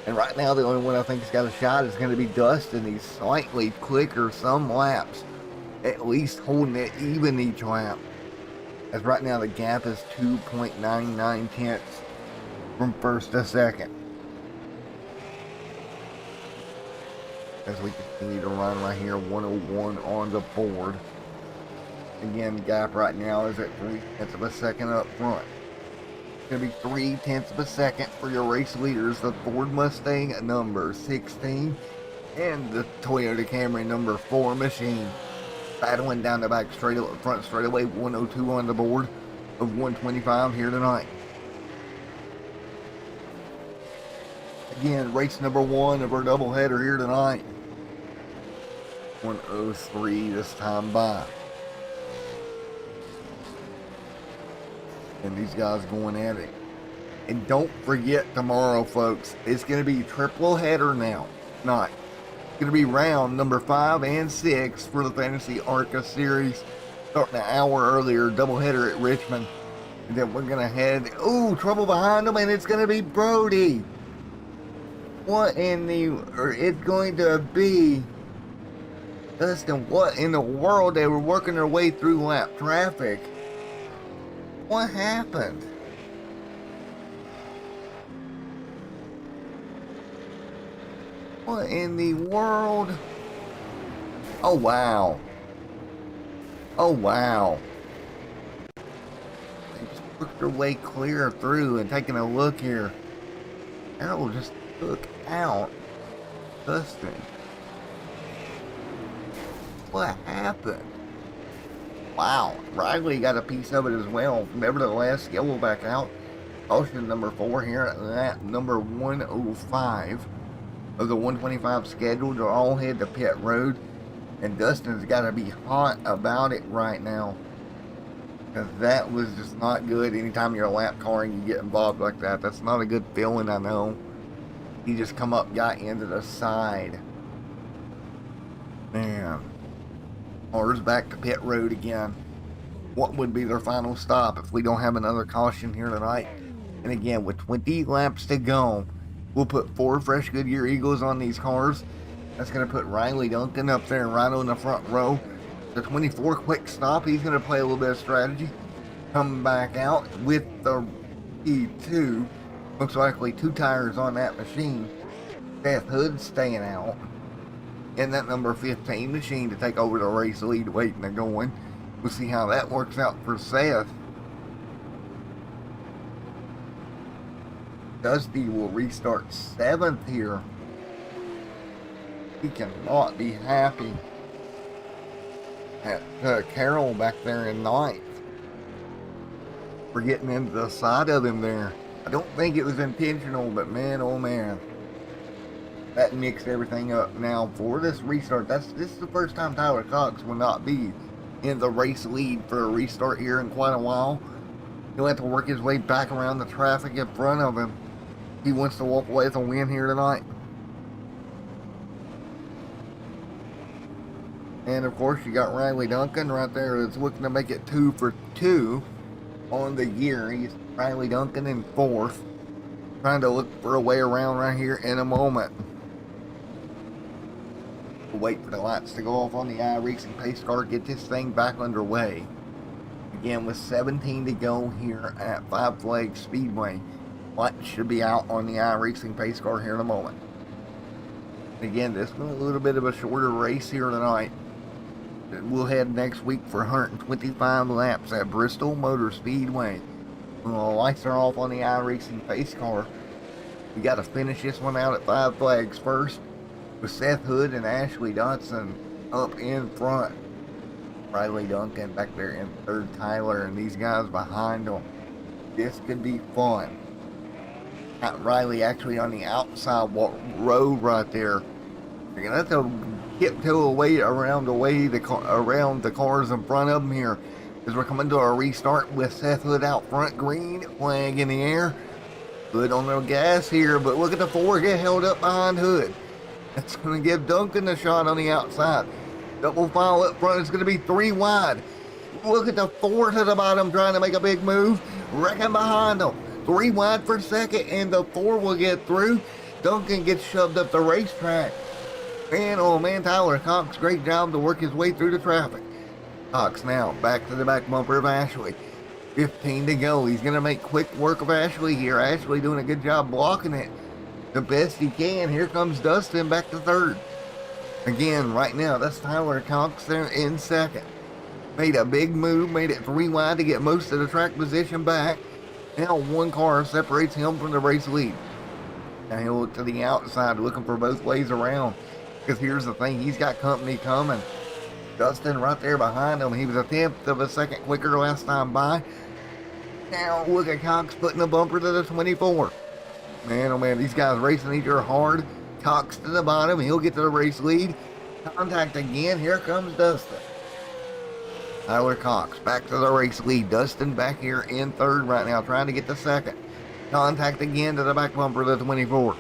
And right now, the only one I think has got a shot is going to be Dustin. He's slightly quicker some laps, at least holding it even each lap. As right now, the gap is 2.99 tenths from first to second. As we continue to run right here, 101 on the board. Again, gap right now is at 3/10 of a second up front. It's going to be 3/10 of a second for your race leaders, the Ford Mustang number 16 and the Toyota Camry number 4 machine. Battling down the back front straightaway, 102 on the board of 125 here tonight. Again, race number 1 of our doubleheader here tonight. 103 this time by. And these guys going at it. And don't forget tomorrow, folks, it's going to be triple header now. Night. It's going to be round number 5 and 6 for the Fantasy ARCA series. Starting an hour earlier, doubleheader at Richmond. And then we're going to head, ooh, trouble behind them, and it's going to be Brody. What in the, or it's going to be Dustin, what in the world? They were working their way through lap traffic. What happened? What in the world? Oh, wow. Oh, wow. They just worked their way clear through and taking a look here. Errol just took out Dustin. What happened? Wow, Riley got a piece of it as well. Nevertheless, yellow back out. Caution number 4 here at lap number 105 of the 125 schedule. They're all head to pit road. And Dustin's got to be hot about it right now. Because that was just not good. Anytime you're a lap car and you get involved like that, that's not a good feeling, I know. He just come up, got into the side. Man. Cars back to pit road again. What would be their final stop if we don't have another caution here tonight? And again, with 20 laps to go, we'll put 4 fresh Goodyear Eagles on these cars. That's going to put Riley Duncan up there right on the front row. The 24 quick stop, he's going to play a little bit of strategy. Come back out with the E2. Looks likely 2 tires on that machine. Seth Hood staying out. And that number 15 machine to take over the race lead waiting to go in. We'll see how that works out for Seth. Dusty will restart 7th here. He cannot be happy. At Carroll back there in 9th. We're getting into the side of him there. I don't think it was intentional, but man, oh man. That mixed everything up. Now for this restart, this is the first time Tyler Cox will not be in the race lead for a restart here in quite a while. He'll have to work his way back around the traffic in front of him. He wants to walk away with a win here tonight. And of course you got Riley Duncan right there that's looking to make it 2 for 2 on the year. He's Riley Duncan in 4th. Trying to look for a way around right here in a moment. We'll wait for the lights to go off on the iRacing pace car, get this thing back underway. Again, with 17 to go here at Five Flags Speedway. Lights should be out on the iRacing pace car here in a moment. Again, this was a little bit of a shorter race here tonight. We'll head next week for 125 laps at Bristol Motor Speedway. Lights are off on the iRacing pace car. We got to finish this one out at Five Flags first, with Seth Hood and Ashley Dotson up in front. Riley Duncan back there in third, Tyler, and these guys behind them. This could be fun. Riley actually on the outside road right there. You're gonna have to tiptoe away around the cars in front of them here, as we're coming to a restart with Seth Hood out front, green flag in the air. Hood on the gas here, but look at the four get held up behind Hood. That's gonna give Duncan the shot on the outside. Double file up front is gonna be 3 wide. Look at the four to the bottom trying to make a big move, wrecking behind them. 3 wide for second, and the 4 will get through. Duncan gets shoved up the racetrack. Man, oh man, Tyler Cox, great job to work his way through the traffic. Cox now back to the back bumper of Ashley. 15 to go. He's going to make quick work of Ashley here. Ashley doing a good job blocking it the best he can. Here comes Dustin back to third. Again, right now, that's Tyler Cox there in second. Made a big move, made it 3 wide to get most of the track position back. Now 1 car separates him from the race lead. Now he'll look to the outside, looking for both ways around. Because here's the thing, he's got company coming. Dustin right there behind him. He was a 1/10 of a second quicker last time by. Now look at Cox putting a bumper to the 24. Man, oh man, these guys racing each other hard. Cox to the bottom, he'll get to the race lead. Contact again, here comes Dustin. Tyler Cox back to the race lead. Dustin back here in third right now, trying to get the second. Contact again to the back bumper of the 24.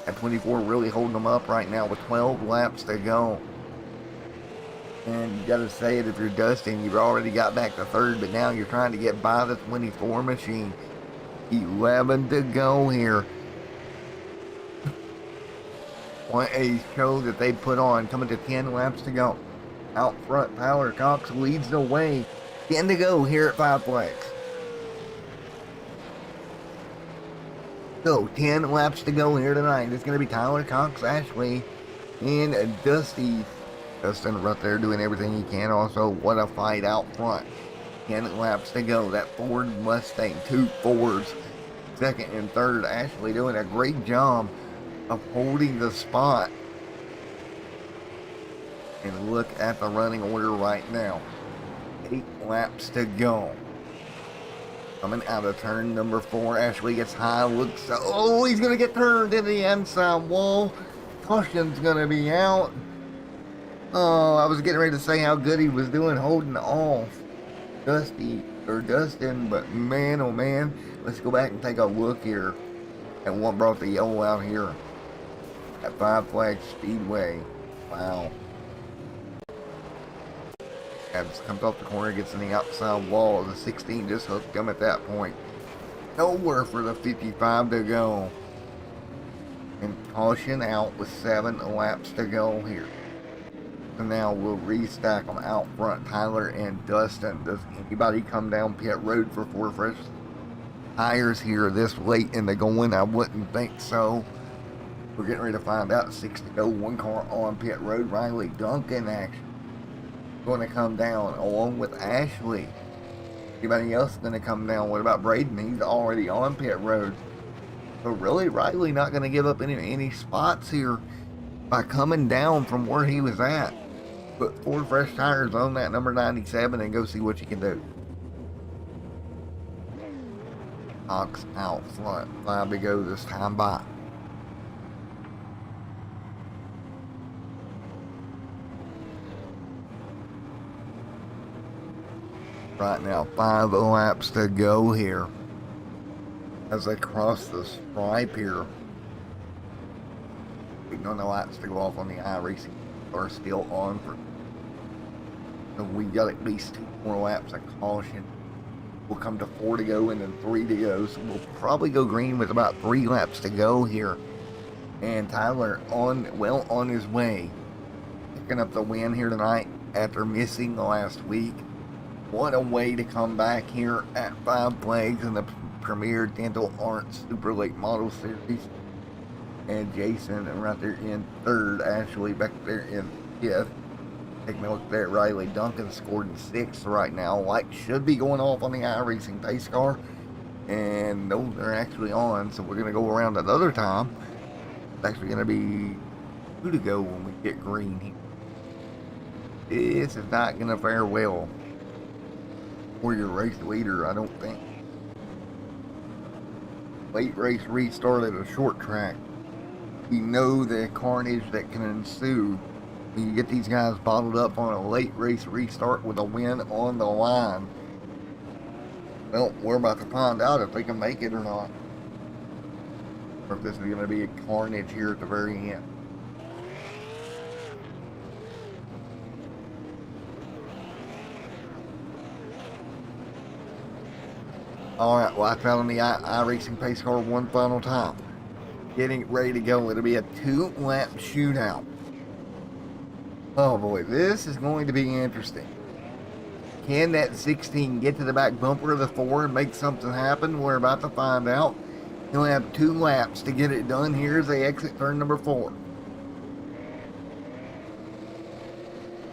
That 24 really holding them up right now with 12 laps to go. And you got to say it, if you're Dustin, you've already got back to third, but now you're trying to get by the 24 machine. 11 to go here. What a show that they put on, coming to 10 laps to go. Out front, Tyler Cox leads the way. 10 to go here at Five Flags. So 10 laps to go here tonight. It's going to be Tyler Cox, Ashley, and Dusty. Dustin right there doing everything he can. Also, what a fight out front. 10 laps to go. That Ford Mustang, 2 Fords, second and third. Ashley doing a great job of holding the spot. And look at the running order right now. 8 laps to go. Coming out of turn number 4, Ashley gets high, looks, oh, he's going to get turned into the inside wall. Caution's going to be out. Oh, I was getting ready to say how good he was doing holding off Dustin, but man, oh man, let's go back and take a look here at what brought the yellow out here at Five Flags Speedway. Wow. Adams comes off the corner, gets in the outside wall. The 16 just hooked him at that point. Nowhere for the 55 to go. And caution out with 7 laps to go here. And now we'll restack them out front, Tyler and Dustin. Does anybody come down pit road for 4 fresh tires here this late in the going? I wouldn't think so. We're getting ready to find out. 6 to go, 1 car on pit road. Riley Duncan action going to come down along with Ashley. Anybody else going to come down? What about Braden? He's already on pit road. So really, Riley not going to give up any spots here by coming down from where he was at. Put 4 fresh tires on that number 97 and go see what you can do. Cox out front. 5 to go this time by. Right now, 5 laps to go here as they cross the stripe here. Waiting on the lights to go off on the iRacing are still on for. So we got at least 2 more laps of caution. We'll come to 4 to go and then 3 to go. So we'll probably go green with about 3 laps to go here. And Tyler on his way, picking up the win here tonight after missing the last week. What a way to come back here at Five Flags in the Premier Dental Arts Super Late Model Series. and Jason right there in third. Ashley back there in fifth. Taking a look there at Riley Duncan scored in sixth right now. Lights should be going off on the iRacing pace car. And those are actually on, so we're going to go around another time. It's actually going to be 2 to go when we get green here. This is not going to fare well for your race leader, I don't think. Late race restart at a short track. We know the carnage that can ensue when you get these guys bottled up on a late race restart with a win on the line. Well, we're about to find out if they can make it or not. Or if this is going to be a carnage here at the very end. Alright, well, I found the iRacing pace car one final time. Getting ready to go. It'll be a 2-lap shootout. Oh boy, this is going to be interesting. Can that 16 get to the back bumper of the 4 and make something happen? We're about to find out. He'll have 2 laps to get it done here as they exit turn number 4.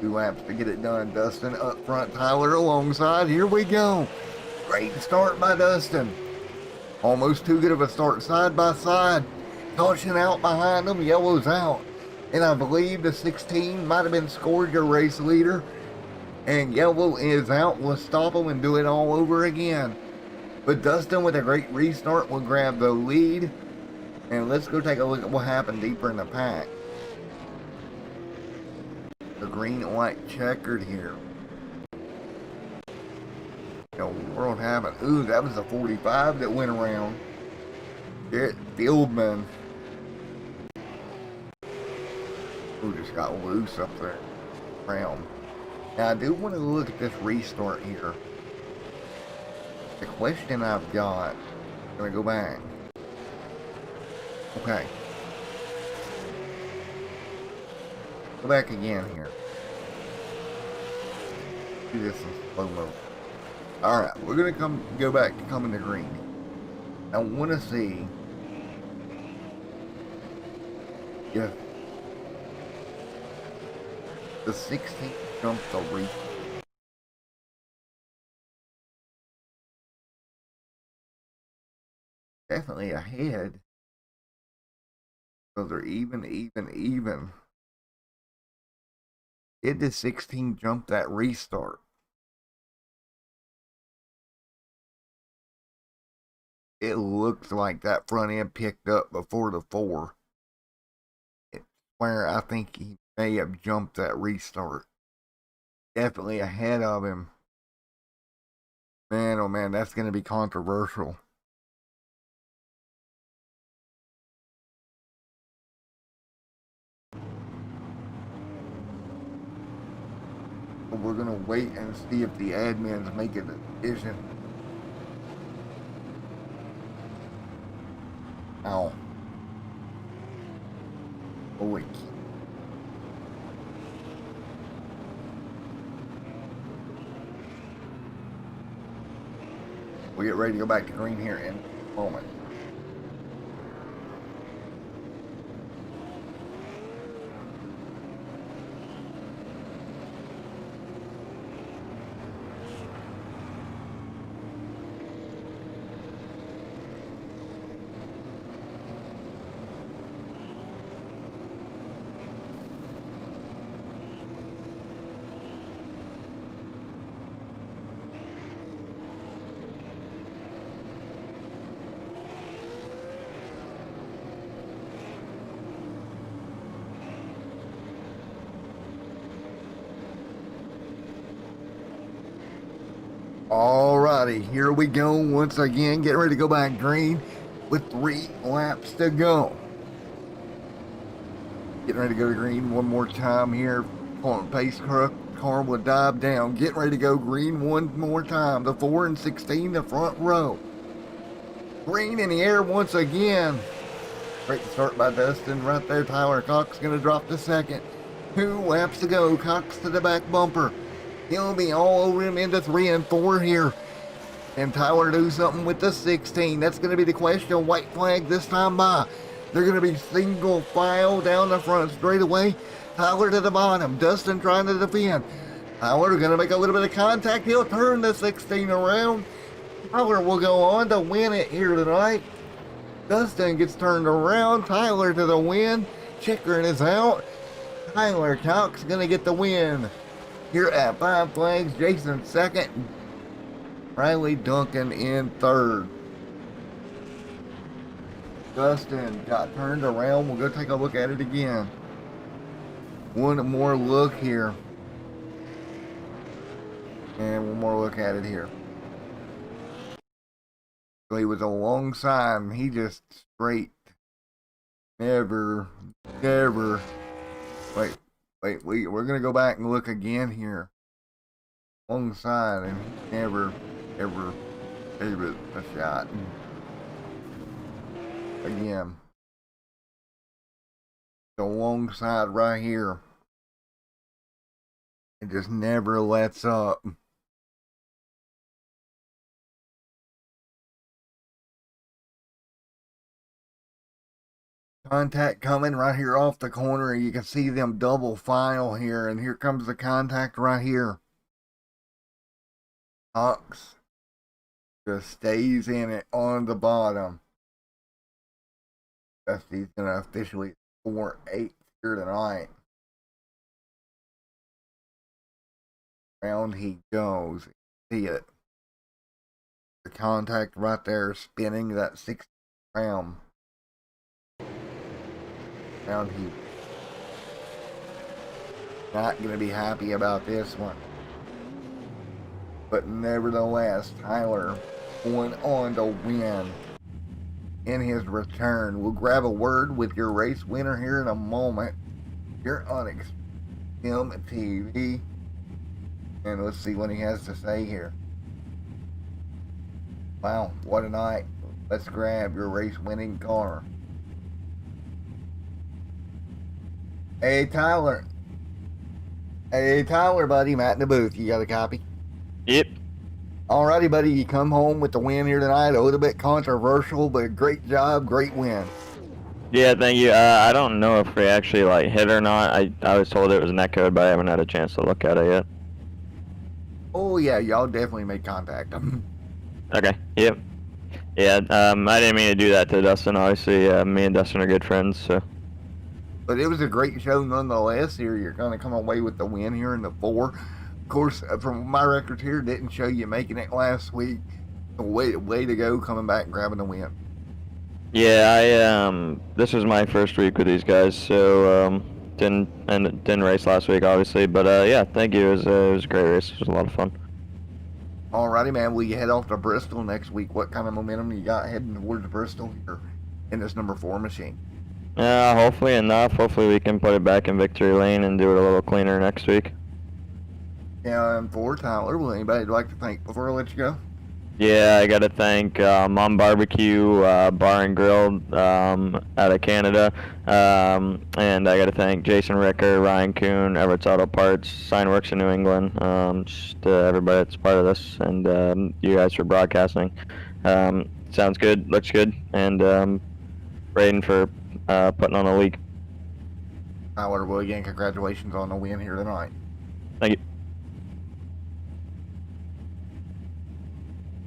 2 laps to get it done. Dustin up front, Tyler alongside. Here we go. Great start by Dustin. Almost too good of a start, side by side. Caution out behind them, yellow's out. And I believe the 16 might have been scored your race leader. And yellow is out. We'll stop him and do it all over again. But Dustin with a great restart will grab the lead. And let's go take a look at what happened deeper in the pack. The green and white checkered here. The world happened. Ooh, that was a 45 that went around. Garrett Fieldman. Ooh, just got loose up there. Round. Now, I do want to look at this restart here. The question I've got, I'm going to go back. Okay. Go back again here. Do this in slow mo. Alright, we're going to go back to coming to green. I want to see if the 16th jump the reach. Definitely ahead. So they're even. Did the 16 jump that restart? It looks like that front end picked up before the 4. It's where I think he may have jumped that restart. Definitely ahead of him. Man, oh man, that's going to be controversial. We're going to wait and see if the admins make a decision. Ow. Holy. We'll get ready to go back to green here in a moment. Alrighty, here we go once again. Get ready to go back green with 3 laps to go. Getting ready to go to green one more time here. Pulling pace car will dive down. Get ready to go green one more time. The 4 and 16, the front row. Green in the air once again. Great start by Dustin right there. Tyler Cox going to drop to second. 2 laps to go. Cox to the back bumper. He'll be all over him into 3 and 4 here. And Tyler do something with the 16. That's going to be the question. White flag this time by They're going to be single file down the front straightaway. Tyler to the bottom. Dustin trying to defend. Tyler going to make a little bit of contact. He'll turn the 16 around. Tyler will go on to win it here tonight. Dustin gets turned around. Tyler to the win. Chickering is out. Tyler Cox going to get the win here at Five Flags. Jason second. Riley Duncan in third. Dustin got turned around. We'll go take a look at it again. One more look here. And one more look at it here. So he was alongside and he just straight. Never. Wait. We're going to go back and look again here. Alongside and he never gave it a shot. Again, the long side right here. It just never lets up. Contact coming right here off the corner. You can see them double file here, and here comes the contact right here. Cox just stays in it on the bottom. Dusty's going to officially score 8 here tonight. Round he goes. See it. The contact right there spinning that 6th round. Round he not going to be happy about this one. But nevertheless, Tyler going on to win. In his return, we'll grab a word with your race winner here in a moment. You're on Extreme TV, and let's see what he has to say here. Wow, what a night! Let's grab your race-winning car. Hey Tyler, buddy, Matt in the booth. You got a copy? Yep. Alrighty, buddy, you come home with the win here tonight. A little bit controversial, but great job, great win. Yeah, thank you. I don't know if we actually hit or not. I was told it was netcode, but I haven't had a chance to look at it yet. Oh yeah, y'all definitely made contact. Okay. Yep. Yeah. I didn't mean to do that to Dustin. Obviously, me and Dustin are good friends. So. But it was a great show nonetheless. Here, you're gonna come away with the win here in the 4. Of course, from my records here, didn't show you making it last week. Way to go, coming back and grabbing the win. Yeah, this was my first week with these guys, so didn't race last week, obviously. But yeah, thank you. It was a great race. It was a lot of fun. Alrighty, man. Will you head off to Bristol next week? What kind of momentum you got heading towards Bristol here in this number 4 machine? Hopefully enough. Hopefully we can put it back in victory lane and do it a little cleaner next week. Yeah, and for Tyler, will anybody like to thank before I let you go? Yeah, I gotta thank Mom Barbecue Bar and Grill out of Canada, and I gotta thank Jason Ricker, Ryan Kuhn, Everett's Auto Parts, Signworks in New England, just everybody that's part of this, and you guys for broadcasting. Sounds good, looks good, and Braden for putting on a week. Tyler, well, again, congratulations on the win here tonight. Thank you.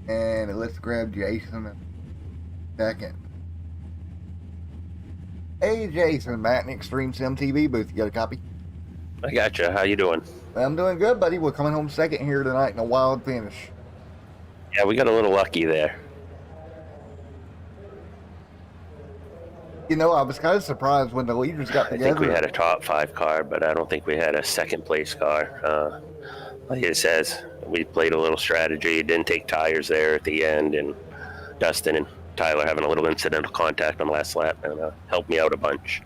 And let's grab Jason in a second. Hey, Jason, Matt in Extreme Sim TV booth. You got a copy? I gotcha. How you doing? I'm doing good, buddy. We're coming home second here tonight in a wild finish. Yeah, we got a little lucky there. You know, I was kind of surprised when the leaders got together. I think we had a top 5 car, but I don't think we had a second place car. Like it says, we played a little strategy, didn't take tires there at the end, and Dustin and Tyler having a little incidental contact on the last lap and helped me out a bunch.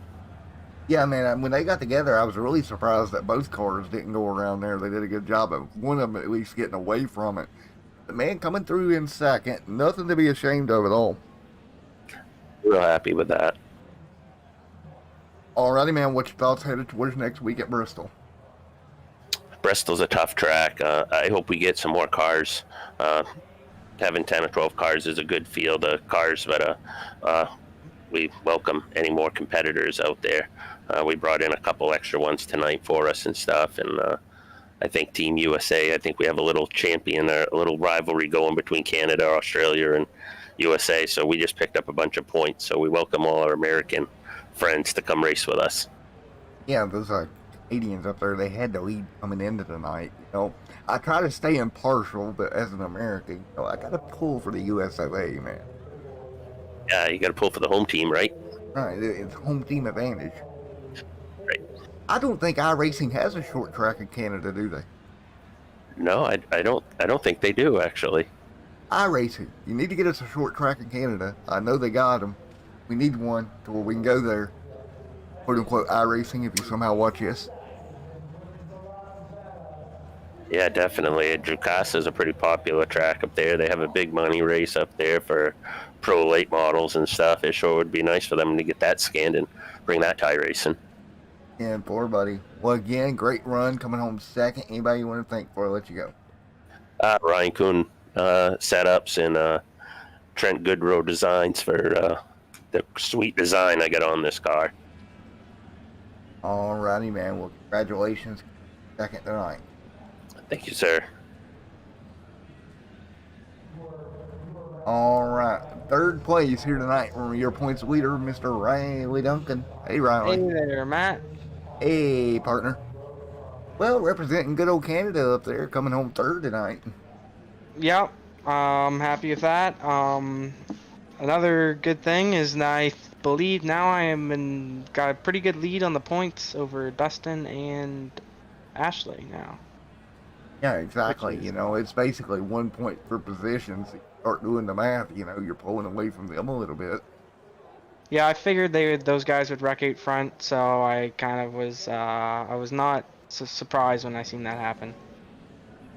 Yeah, man, when they got together, I was really surprised that both cars didn't go around there. They did a good job of one of them at least getting away from it. The man coming through in second, nothing to be ashamed of at all. Real happy with that. Alrighty, man, what's your thoughts headed towards next week at Bristol? Bristol's a tough track. I hope we get some more cars. Having 10 or 12 cars is a good field of cars, but we welcome any more competitors out there. We brought in a couple extra ones tonight for us and stuff, and I think Team USA, I think we have a little champion, a little rivalry going between Canada, Australia, and USA, so we just picked up a bunch of points, so we welcome all our American friends to come race with us. Yeah, those Canadians up there, they had to lead coming into tonight. You know, I try to stay impartial, but as an American, you know, I got to pull for the USA, man. Yeah, you got to pull for the home team, right? Right, it's home team advantage. Right. I don't think iRacing has a short track in Canada, do they? No, I don't think they do, actually. iRacing, you need to get us a short track in Canada. I know they got them. We need one to where we can go there. Quote unquote iRacing, if you somehow watch this. Yeah, definitely. Drucasa is a pretty popular track up there. They have a big money race up there for pro late models and stuff. It sure would be nice for them to get that scanned and bring that tie racing. And poor buddy. Well, again, great run, coming home second. Anybody you want to thank before I let you go? Ryan Kuhn setups and Trent Goodrow designs for the sweet design I got on this car. Alrighty, man. Well, congratulations. Second tonight. Thank you, sir. Alright. Third place here tonight from your points leader, Mr. Riley Duncan. Hey, Riley. Hey there, Matt. Hey, partner. Well, representing good old Canada up there, coming home third tonight. Yep, I'm happy with that. Another good thing is that I believe now got a pretty good lead on the points over Dustin and Ashley now. Yeah, exactly. You know, it's basically 1 point per position. So you start doing the math, you know, you're pulling away from them a little bit. Yeah, I figured those guys would wreck out front, so I kind of was I was not so surprised when I seen that happen.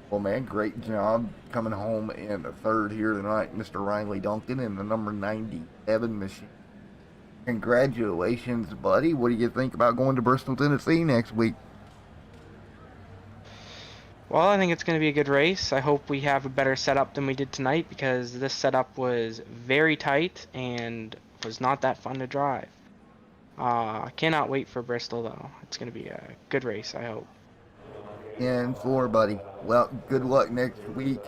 Well, man, great job coming home in the third here tonight, Mr. Riley Duncan in the number 97 machine. Congratulations, buddy. What do you think about going to Bristol, Tennessee next week? Well, I think it's going to be a good race. I hope we have a better setup than we did tonight, because this setup was very tight and was not that fun to drive. I cannot wait for Bristol, though. It's going to be a good race, I hope. And four, buddy. Well, good luck next week,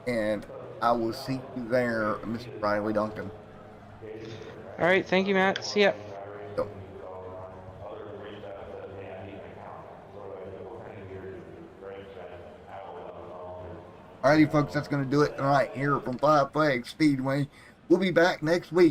and I will see you there, Mr. Riley Duncan. All right, thank you, Matt. See ya. Go. Alrighty, folks, that's going to do it tonight here from Five Flags Speedway. We'll be back next week.